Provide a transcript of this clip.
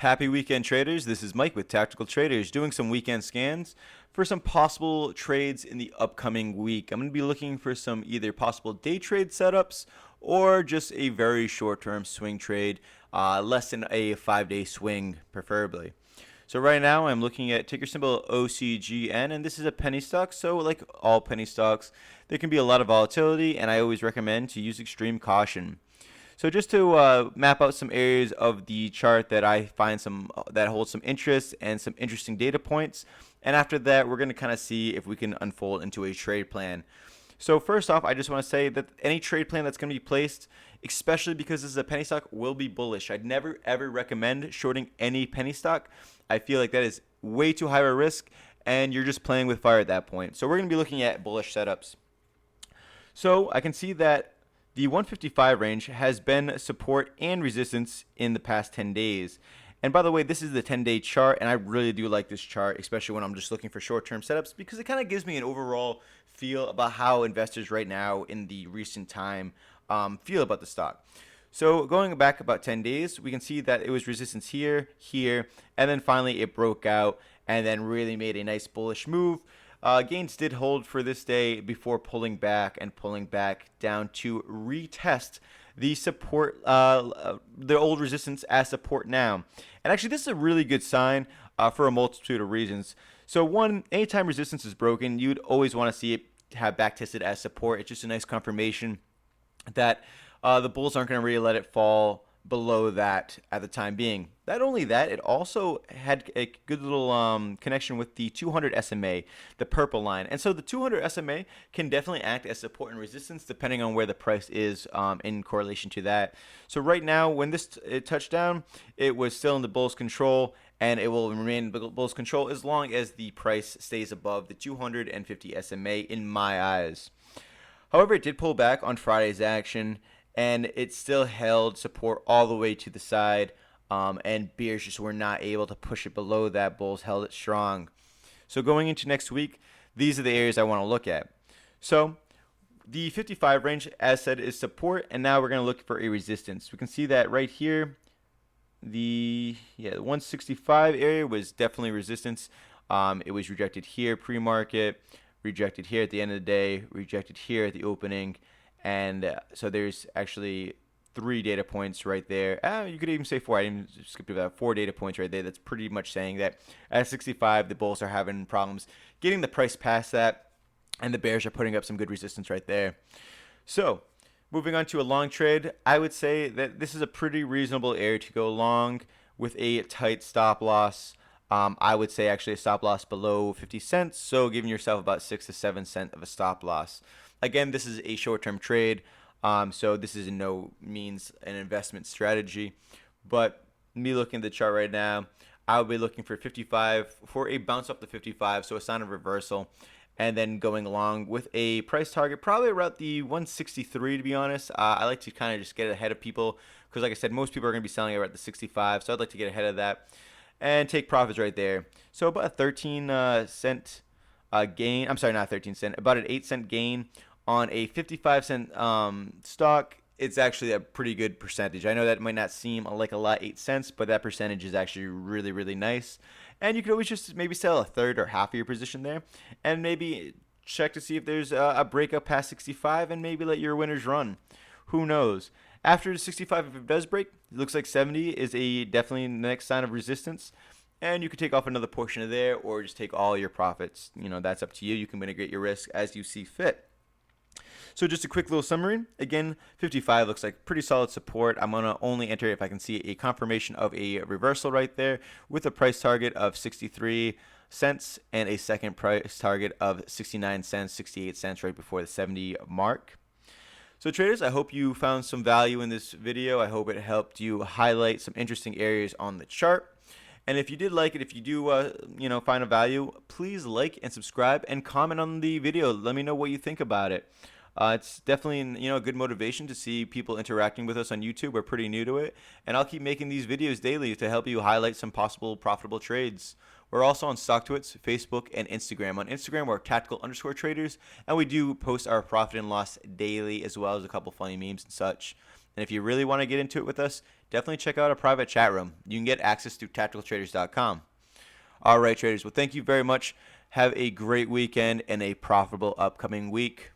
Happy weekend, traders. This is Mike with Tactical Traders doing some weekend scans for some possible trades in the upcoming week. I'm going to be looking for some either possible day trade setups or just a very short-term swing trade, less than a 5-day swing preferably. So right now I'm looking at ticker symbol OCGN, and this is a penny stock. So like all penny stocks, there can be a lot of volatility, and I always recommend to use extreme caution. So just to map out some areas of the chart that I find that hold some interest and some interesting data points, and after that we're going to kind of see if we can unfold into a trade plan. So first off, I just want to say that any trade plan that's going to be placed, especially because this is a penny stock, will be bullish. I'd never ever recommend shorting any penny stock. I feel like that is way too high a risk, and you're just playing with fire at that point. So we're going to be looking at bullish setups. So I can see that the 155 range has been support and resistance in the past 10 days. And by the way, this is the 10-day chart, and I really do like this chart, especially when I'm just looking for short-term setups, because it kind of gives me an overall feel about how investors right now in the recent time feel about the stock. So going back about 10 days, we can see that it was resistance here, here, and then finally it broke out and then really made a nice bullish move. Gains did hold for this day before pulling back down to retest the support, the old resistance as support now. And actually, this is a really good sign for a multitude of reasons. So one, anytime resistance is broken, you'd always want to see it have back tested as support. It's just a nice confirmation that the bulls aren't going to really let it fall below that at the time being. Not only that, it also had a good little connection with the 200 SMA, the purple line. And so the 200 SMA can definitely act as support and resistance depending on where the price is in correlation to that. So right now, when it touched down, it was still in the bull's control, and it will remain in the bull's control as long as the price stays above the 250 SMA in my eyes. However, it did pull back on Friday's action, and it still held support all the way to the side, and bears just were not able to push it below that. Bulls held it strong. So going into next week, these are the areas I want to look at. So the 55 range, as said, is support, and now we're going to look for a resistance. We can see that right here, the 165 area was definitely resistance. It was rejected here pre-market, rejected here at the end of the day, rejected here at the opening. And so there's actually 3 data points right there. You could even say 4. I didn't skip over that. 4 data points right there. That's pretty much saying that at 65, the bulls are having problems getting the price past that, and the bears are putting up some good resistance right there. So moving on to a long trade, I would say that this is a pretty reasonable area to go long with a tight stop loss. I would say actually a stop loss below 50 cents, so giving yourself about 6 to 7 cents of a stop loss. Again, this is a short-term trade, so this is in no means an investment strategy. But me looking at the chart right now, I would be looking for 55 for a bounce up to 55, so a sign of reversal, and then going along with a price target probably around the 163. To be honest, I like to kind of just get ahead of people because, like I said, most people are going to be selling it at the 65, so I'd like to get ahead of that and take profits right there. So about a 13 cent gain. I'm sorry, not 13 cent. About an 8-cent gain on a 55-cent stock. It's actually a pretty good percentage. I know that might not seem like a lot, 8 cents, but that percentage is actually really, really nice. And you could always just maybe sell a third or half of your position there, and maybe check to see if there's a breakup past 65, and maybe let your winners run. Who knows? After 65, if it does break, it looks like 70 is a definitely the next sign of resistance. And you could take off another portion of there or just take all your profits. That's up to you. You can mitigate your risk as you see fit. So just a quick little summary. Again, 55 looks like pretty solid support. I'm going to only enter if I can see a confirmation of a reversal right there with a price target of 63 cents and a second price target of 69 cents, 68 cents right before the 70 mark. So traders, I hope you found some value in this video. I hope it helped you highlight some interesting areas on the chart. And if you did like it, if you do find a value, please like and subscribe and comment on the video. Let me know what you think about it. It's definitely a good motivation to see people interacting with us on YouTube. We're pretty new to it, and I'll keep making these videos daily to help you highlight some possible profitable trades. We're also on StockTwits, Facebook, and Instagram. On Instagram, we're tactical_traders, and we do post our profit and loss daily, as well as a couple funny memes and such. And if you really want to get into it with us, definitely check out our private chat room. You can get access through tacticaltraders.com. All right, traders. Well, thank you very much. Have a great weekend and a profitable upcoming week.